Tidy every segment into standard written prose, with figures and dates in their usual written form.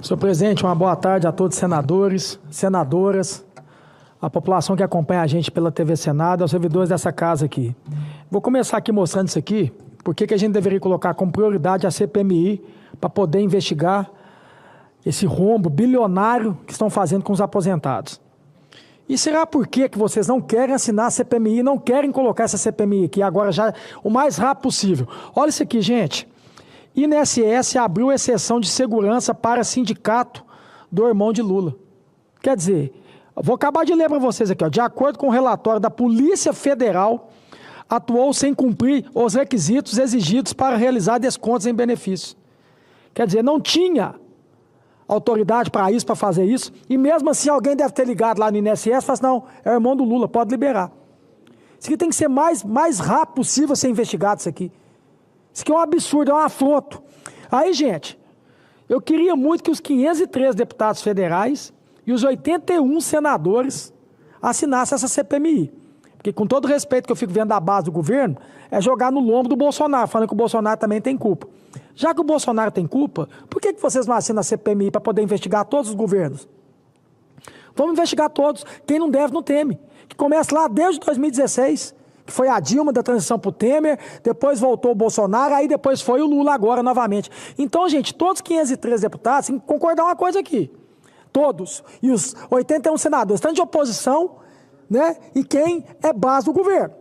Senhor presidente, uma boa tarde a todos os senadores, senadoras, a população que acompanha a gente pela TV Senado, aos servidores dessa casa aqui. Vou começar aqui mostrando isso aqui, porque que a gente deveria colocar como prioridade a CPMI para poder investigar esse rombo bilionário que estão fazendo com os aposentados. E será por que vocês não querem assinar a CPMI, não querem colocar essa CPMI aqui agora já o mais rápido possível? Olha isso aqui, gente. INSS abriu exceção de segurança para sindicato do irmão de Lula. Quer dizer, vou acabar de ler para vocês aqui, ó. De acordo com o relatório da Polícia Federal, atuou sem cumprir os requisitos exigidos para realizar descontos em benefícios. Quer dizer, não tinha autoridade para isso, para fazer isso, e mesmo assim alguém deve ter ligado lá no INSS e falado assim, não, é o irmão do Lula, pode liberar. Isso aqui tem que ser mais rápido possível ser investigado isso aqui. Isso aqui é um absurdo, é um afronto. Aí, gente, eu queria muito que os 503 deputados federais e os 81 senadores assinassem essa CPMI. Porque, com todo o respeito que eu fico vendo da base do governo, é jogar no lombo do Bolsonaro, falando que o Bolsonaro também tem culpa. Já que o Bolsonaro tem culpa, por que vocês não assinam a CPMI para poder investigar todos os governos? Vamos investigar todos. Quem não deve, não teme. Que começa lá desde 2016, que foi a Dilma da transição para o Temer, depois voltou o Bolsonaro, aí depois foi o Lula agora novamente. Então, gente, todos os 503 deputados têm que concordar uma coisa aqui. Todos. E os 81 senadores, tanto de oposição, né, e quem é base do governo.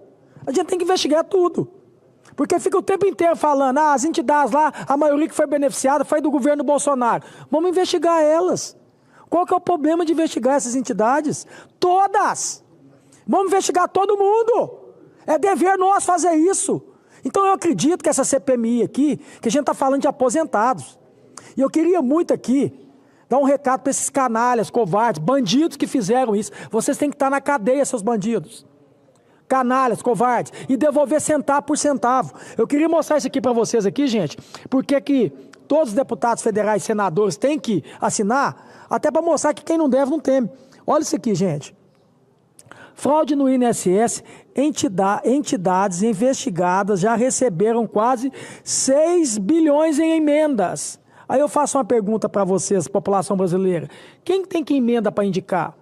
A gente tem que investigar tudo. Porque fica o tempo inteiro falando, as entidades lá, a maioria que foi beneficiada foi do governo Bolsonaro. Vamos investigar elas. Qual que é o problema de investigar essas entidades? Todas! Vamos investigar todo mundo! É dever nosso fazer isso. Então eu acredito que essa CPMI aqui, que a gente está falando de aposentados. E eu queria muito aqui dar um recado para esses canalhas, covardes, bandidos que fizeram isso. Vocês têm que estar na cadeia, seus bandidos. Canalhas, covardes. E devolver centavo por centavo. Eu queria mostrar isso aqui para vocês aqui, gente. Porque que todos os deputados federais e senadores têm que assinar, até para mostrar que quem não deve não teme. Olha isso aqui, gente. Fraude no INSS, entidades investigadas já receberam quase 6 bilhões em emendas. Aí eu faço uma pergunta para vocês, população brasileira. Quem tem que emenda para indicar?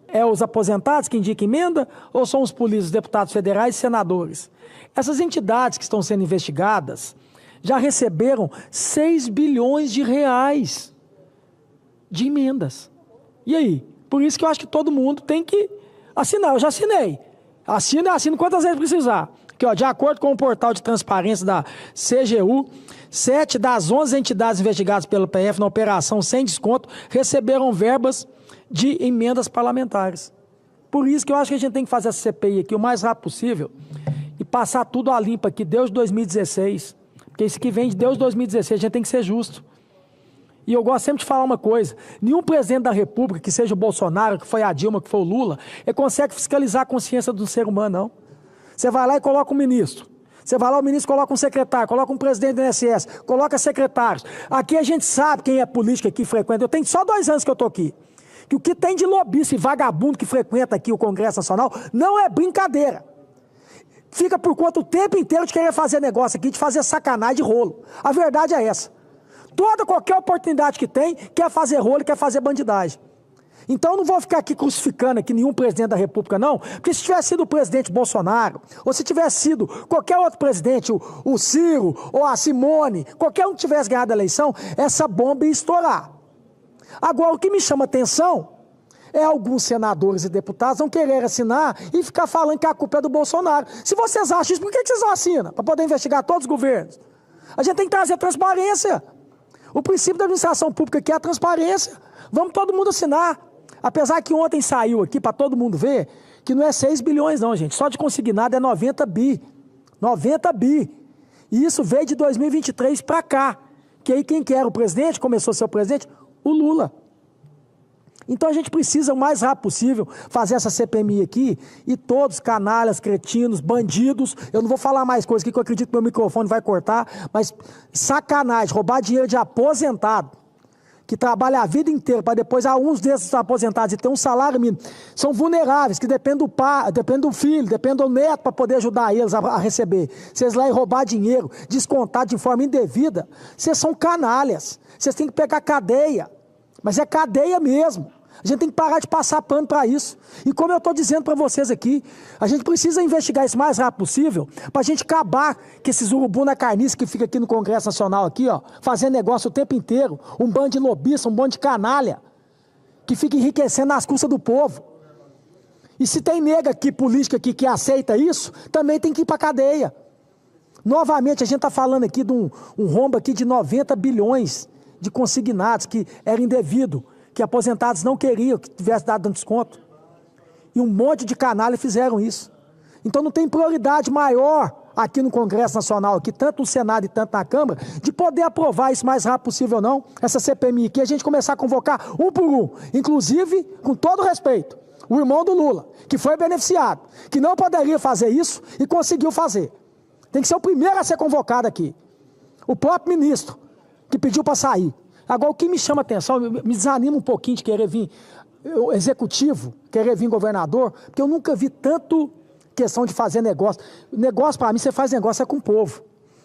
É os aposentados que indicam emenda ou são os políticos, deputados federais e senadores? Essas entidades que estão sendo investigadas já receberam 6 bilhões de reais de emendas. E aí? Por isso que eu acho que todo mundo tem que assinar. Eu já assinei. Assino quantas vezes precisar. Aqui, ó, de acordo com o portal de transparência da CGU, 7 das 11 entidades investigadas pelo PF na operação sem desconto receberam verbas de emendas parlamentares. Por isso que eu acho que a gente tem que fazer essa CPI aqui o mais rápido possível e passar tudo a limpo aqui desde 2016. Porque isso que vem de Deus de 2016, a gente tem que ser justo. E eu gosto sempre de falar uma coisa, nenhum presidente da República, que seja o Bolsonaro, que foi a Dilma, que foi o Lula, ele consegue fiscalizar a consciência do ser humano, não. Você vai lá e coloca um ministro. Você vai lá, o ministro coloca um secretário, coloca um presidente do INSS, coloca secretários. Aqui a gente sabe quem é político aqui frequenta. Eu tenho só 2 anos que eu estou aqui. Que o que tem de lobista e vagabundo que frequenta aqui o Congresso Nacional não é brincadeira. Fica por conta o tempo inteiro de querer fazer negócio aqui, de fazer sacanagem de rolo. A verdade é essa. Qualquer oportunidade que tem, quer fazer rolo, quer fazer bandidagem. Então eu não vou ficar aqui crucificando aqui nenhum presidente da República, não, porque se tivesse sido o presidente Bolsonaro, ou se tivesse sido qualquer outro presidente, o Ciro, ou a Simone, qualquer um que tivesse ganhado a eleição, essa bomba ia estourar. Agora, o que me chama atenção é alguns senadores e deputados vão querer assinar e ficar falando que a culpa é do Bolsonaro. Se vocês acham isso, por que vocês não assinam? Para poder investigar todos os governos. A gente tem que trazer transparência. O princípio da administração pública aqui é a transparência. Vamos todo mundo assinar. Apesar que ontem saiu aqui para todo mundo ver que não é 6 bilhões não, gente. Só de consignado é 90 bi. 90 bi. E isso veio de 2023 para cá. Que aí quem que era o presidente, começou a ser o presidente? O Lula. Então a gente precisa o mais rápido possível fazer essa CPMI aqui e todos canalhas, cretinos, bandidos, eu não vou falar mais coisas aqui que eu acredito que meu microfone vai cortar, mas sacanagem, roubar dinheiro de aposentado, que trabalha a vida inteira para depois, uns desses aposentados e ter um salário mínimo, são vulneráveis, que dependem do pai, dependem do filho, dependem do neto para poder ajudar eles a receber. Vocês lá e roubar dinheiro, descontar de forma indevida, vocês são canalhas, vocês têm que pegar cadeia. Mas é cadeia mesmo. A gente tem que parar de passar pano para isso. E como eu estou dizendo para vocês aqui, a gente precisa investigar isso o mais rápido possível para a gente acabar com esses urubu na carniça que fica aqui no Congresso Nacional, aqui, ó, fazendo negócio o tempo inteiro. Um bando de lobista, um bando de canalha, que fica enriquecendo nas custas do povo. E se tem nega aqui, política aqui, que aceita isso, também tem que ir para a cadeia. Novamente, a gente está falando aqui de um rombo aqui de 90 bilhões de consignados que era indevido, que aposentados não queriam que tivesse dado desconto. E um monte de canalha fizeram isso. Então não tem prioridade maior aqui no Congresso Nacional, aqui, tanto no Senado e tanto na Câmara, de poder aprovar isso o mais rápido possível não, essa CPMI aqui, a gente começar a convocar um por um, inclusive, com todo respeito, o irmão do Lula, que foi beneficiado, que não poderia fazer isso e conseguiu fazer. Tem que ser o primeiro a ser convocado aqui. O próprio ministro, que pediu para sair. Agora, o que me chama a atenção, me desanima um pouquinho de querer vir executivo, querer vir governador, porque eu nunca vi tanto questão de fazer negócio. Negócio, para mim, você faz negócio é com o povo.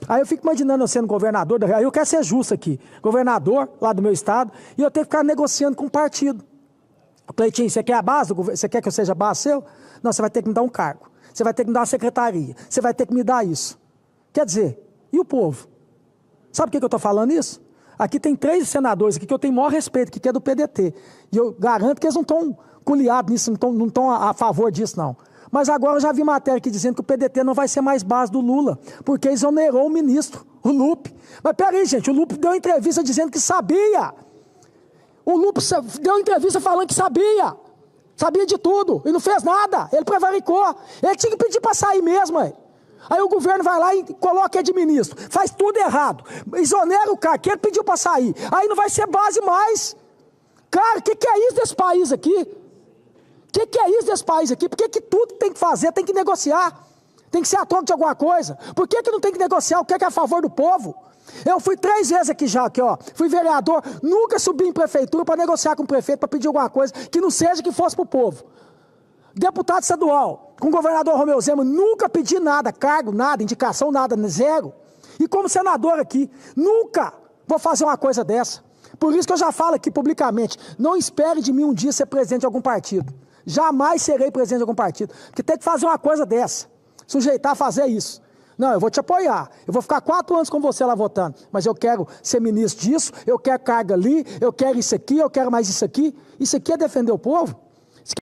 Aí eu fico imaginando eu sendo governador, aí eu quero ser justo aqui, governador lá do meu estado, e eu tenho que ficar negociando com o partido. Cleitinho, você quer a base? Você quer que eu seja base seu? Não, você vai ter que me dar um cargo. Você vai ter que me dar uma secretaria. Você vai ter que me dar isso. Quer dizer, e o povo? Sabe por que eu estou falando isso? Aqui tem 3 senadores aqui que eu tenho o maior respeito, que é do PDT. E eu garanto que eles não estão culiados nisso, não estão a favor disso, não. Mas agora eu já vi matéria aqui dizendo que o PDT não vai ser mais base do Lula, porque exonerou o ministro, o Lupe. Mas peraí, gente, o Lupe deu entrevista dizendo que sabia. O Lupe deu entrevista falando que sabia. Sabia de tudo e não fez nada. Ele prevaricou. Ele tinha que pedir para sair mesmo, aí. Aí o governo vai lá e coloca ele de ministro. Faz tudo errado. Exonera o cara, que ele pediu para sair. Aí não vai ser base mais. Cara, o que é isso desse país aqui? O que é isso desse país aqui? Por que tudo tem que fazer, tem que negociar? Tem que ser a troca de alguma coisa? Por que não tem que negociar o que é a favor do povo? Eu fui 3 vezes aqui já, aqui, ó. Fui vereador, nunca subi em prefeitura para negociar com o prefeito, para pedir alguma coisa que não seja que fosse para o povo. Deputado estadual, com o governador Romeu Zema, nunca pedi nada, cargo, nada, indicação, nada, zero. E como senador aqui, nunca vou fazer uma coisa dessa. Por isso que eu já falo aqui publicamente, não espere de mim um dia ser presidente de algum partido. Jamais serei presidente de algum partido, porque tem que fazer uma coisa dessa, sujeitar a fazer isso. Não, eu vou te apoiar, eu vou ficar 4 anos com você lá votando, mas eu quero ser ministro disso, eu quero carga ali, eu quero isso aqui, eu quero mais isso aqui. Isso aqui é defender o povo?